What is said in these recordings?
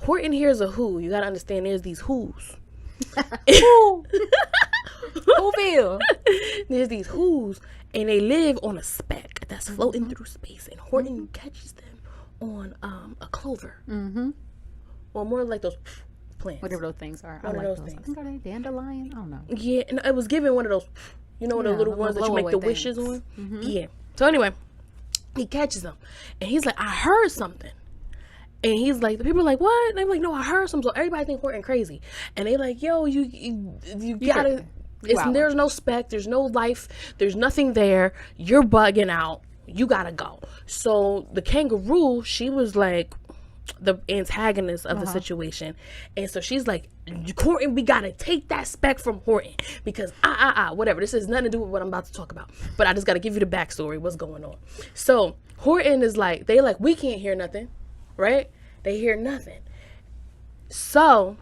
Horton hears a who. You gotta understand there's these who's. Whoville. There's these who's, and they live on a speck that's floating through space, and Horton catches them on a clover. Well, more like those plants. Whatever those things are. One of those things. I think are they dandelion? I don't know. Yeah, and it was given one of those, the little ones that you make the wishes on? Yeah. So anyway, he catches them, and he's like, I heard something. And he's like, the people are like, what? And they're like, no, I heard something. So everybody think Horton crazy. And they like, yo, you gotta, there's no speck, there's no life, there's nothing there. You're bugging out. You gotta go. So the kangaroo, she was like the antagonist of the situation. And so she's like, Horton, we gotta take that speck from Horton. Because whatever. This has nothing to do with what I'm about to talk about. But I just gotta give you the backstory, what's going on. So Horton is like, they like, we can't hear nothing. Right? They hear nothing. So,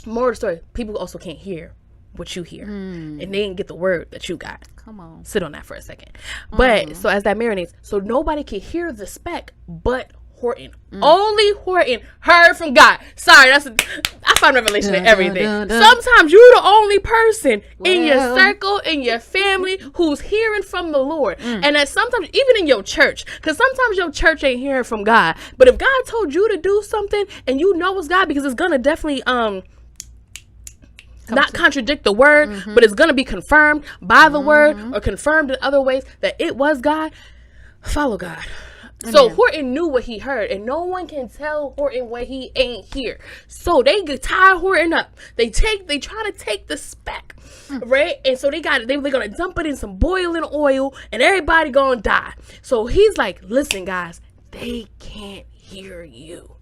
more of the story, people also can't hear what you hear. And they didn't get the word that you got. Come on. Sit on that for a second. But, so as that marinates, so nobody can hear the speck but Horton. Only Horton heard from God. Sorry, I find revelation in everything. Sometimes you're the only person in your circle, in your family, who's hearing from the Lord. And that sometimes, even in your church, because sometimes your church ain't hearing from God. But if God told you to do something, and you know it's God, because it's gonna definitely not contradict the word, but it's gonna be confirmed by the word, or confirmed in other ways that it was God, follow God. So Horton knew what he heard, and no one can tell Horton what he ain't hear. So they tie Horton up. They try to take the speck, right? And so they're gonna dump it in some boiling oil, and everybody gonna die. So he's like, listen, guys, they can't hear you.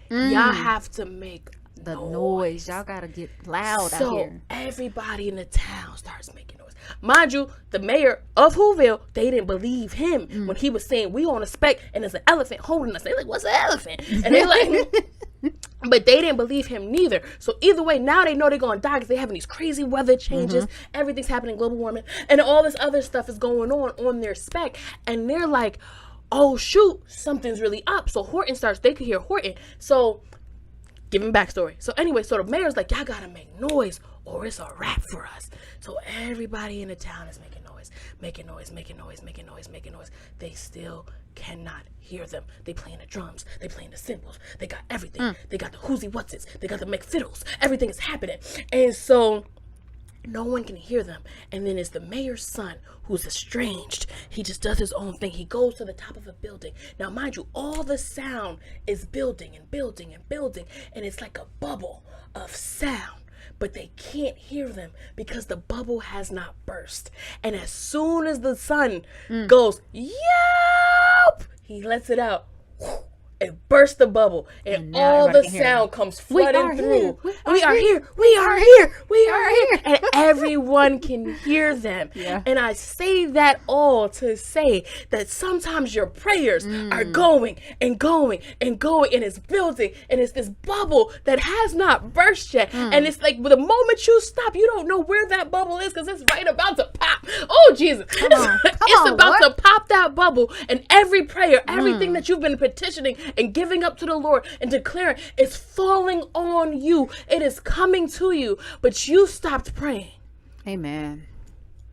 Y'all have to make the noise. Y'all gotta get loud out here. So everybody in the town starts making noise. Mind you, the mayor of Whoville, they didn't believe him when he was saying, we on a speck and there's an elephant holding us. They like, what's an elephant? And they like, but they didn't believe him neither. So either way, now they know they're going to die because they're having these crazy weather changes. Everything's happening, global warming, and all this other stuff is going on their speck. And they're like, oh shoot, something's really up. So Horton they could hear Horton. So give him backstory. So anyway, so the mayor's like, y'all gotta make noise or it's a wrap for us. So everybody in the town is making noise. They still cannot hear them. They playing the drums. They playing the cymbals. They got everything. They got the whoozy whatsits. They got the McFiddles. Everything is happening. And so no one can hear them. And then it's the mayor's son who's estranged. He just does his own thing. He goes to the top of a building. Now, mind you, all the sound is building and building and building. And it's like a bubble of sound. But they can't hear them because the bubble has not burst. And as soon as the sun goes, yelp, he lets it out. It bursts the bubble, and all the sound comes flooding through. We are here. And everyone can hear them. And I say that all to say that sometimes your prayers are going and going and going, and it's building, and it's this bubble that has not burst yet. And it's like the moment you stop, you don't know where that bubble is because it's right about to pop. Oh, Jesus. It's about to pop that bubble, and every prayer, everything that you've been petitioning and giving up to the Lord and declaring, it's falling on you. It is coming to you, but you stopped praying. Amen.